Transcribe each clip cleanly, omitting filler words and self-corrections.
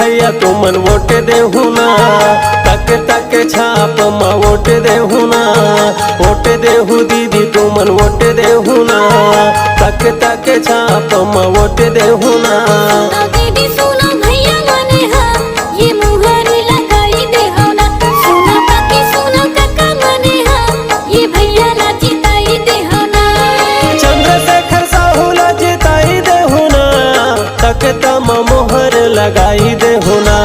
भैया तुमन वोट देहु ना, तक तक छाप मा वोट देहु ना, वोट देहु दीदी तुमन वोट देहु ना, तक तक छाप मा वोट देहु ना। दीदी सुना भैया मने हा ये मुहर लगाई दे हो ना, सुना काकी सुना काका मने हा ये भैया ला जिताई दे हो ना। चंद्रशेखर साहू ला जिताई देहु ना, तक तम मोहर लगाई देहु ना।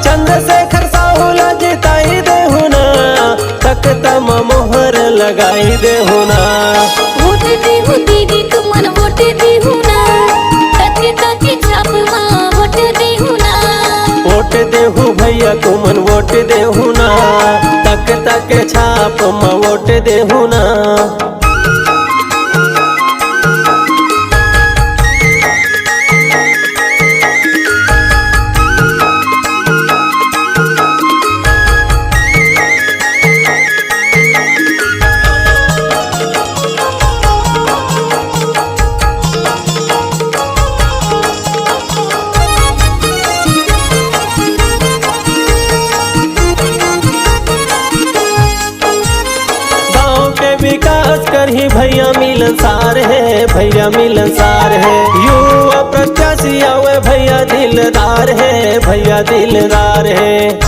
चंद्रशेखर साहू ला जिताई देहु ना, तक तम मोहर लगाई देहु ना। वोट देहु दीदी तुमन वोट देहु ना, तक तक छाप मा वोट देहु ना। वोट देहु भैया तुमन वोट देहु ना, तक तक छाप मा वोट देहु ना। विकास करही भैया मिलनसार है, भैया मिलनसार है। युवा प्रत्याशी आवे भैया दिलदार है, भैया दिलदार है।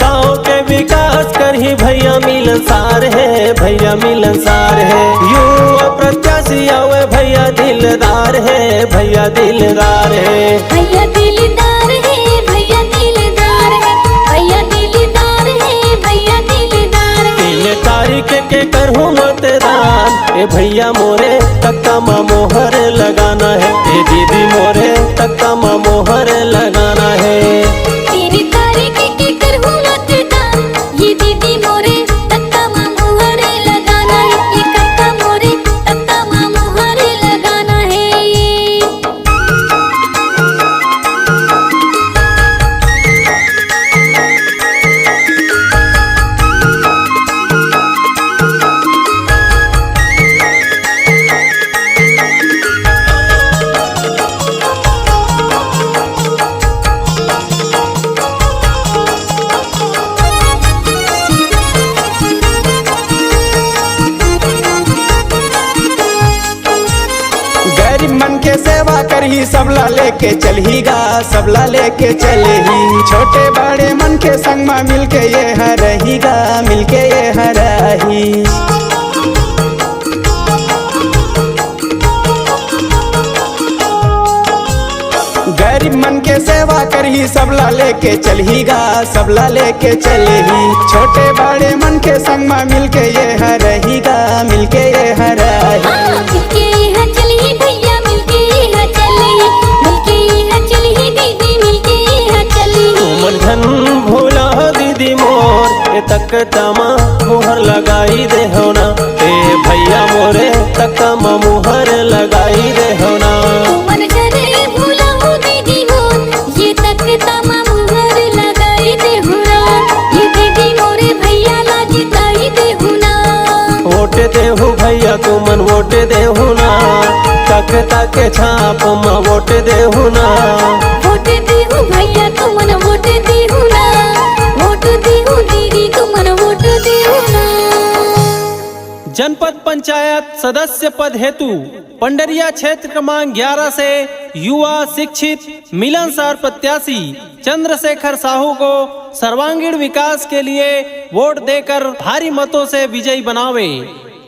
गाँव के विकास करही भैया मिलनसार है, भैया मिलनसार है। युवा प्रत्याशी आवे भैया दिलदार है, भैया दिलदार है। भैया दिलदार है, भैया दिलदार है, भैया दिलदार है, भैया दिलदार है। 3 तारीख के करहूँ मतदान, ए भैया मोरे तक्का मा मोहर लगाना है, ए दीदी मोरे तक्का मा मोहर लगाना है। 3 तारीख के करहूँ मतदान, ये दीदी मोरे तक्का मा मोहर लगाना है, ये काका मोरे तक्का मा मोहर लगाना है। गरीब मन के सेवा करही सबला लेके चलहीगा, सबला लेके चलही। छोटे बड़े मन के संग में मिलके ये हरहीगा, मिलके ये हरही। गरीब मन के सेवा करही सबला लेके चलहीगा, सबला लेके चलही। छोटे बड़े मन के संग में मिलके ये हरहीगा, मिलके ये हरही। मिलके यहाँ चलही भैया, मिलके यहाँ चलही, मिलके यहाँ चलही दीदी, मिलके यहाँ चलही। तुमन धन भूला दीदी मोर, ए तक तमा मोहर लगाई दे हो ना, ए भैया मोरे तक्का मा मोहर लगाई दे हो ना। तुमन घरे भूला हो दीदी मोर, ये तक तमा मुहर लगाई दे हो ना, ये दीदी मोरे भैया ला जिताई दे हो ना। वोट देहु भैया तुमन वोट देहु ना, तक तक छाप मा वोट देहु ना। वोट देहु भैया तुमन वोट देहु ना, वोट देहु दीदी तुमन वोट देहु ना। जनपद पंचायत सदस्य पद हेतु पंडरिया क्षेत्र क्रमांक 11 से युवा शिक्षित मिलनसार प्रत्याशी चंद्रशेखर साहू को सर्वांगीण विकास के लिए वोट देकर भारी मतों से विजयी बनावे।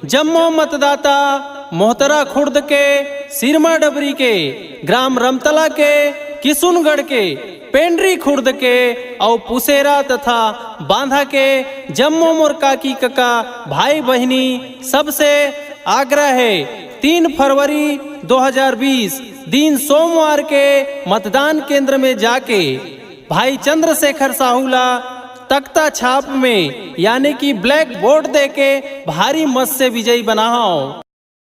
जम्मू मतदाता मोहतरा खुर्द के, सिरमा डबरी के, ग्राम रमतला के, किशुनगढ़ के, पेंड्री खुर्द के और पुसेरा तथा बांधा के जम्मू मोरका की कका भाई बहनी सबसे आग्रह है 3 फरवरी 2020 दिन सोमवार के मतदान केंद्र में जाके भाई चंद्रशेखर साहूला तख्ता छाप में यानी कि ब्लैक बोर्ड देके भारी मत से विजयी बनाओ।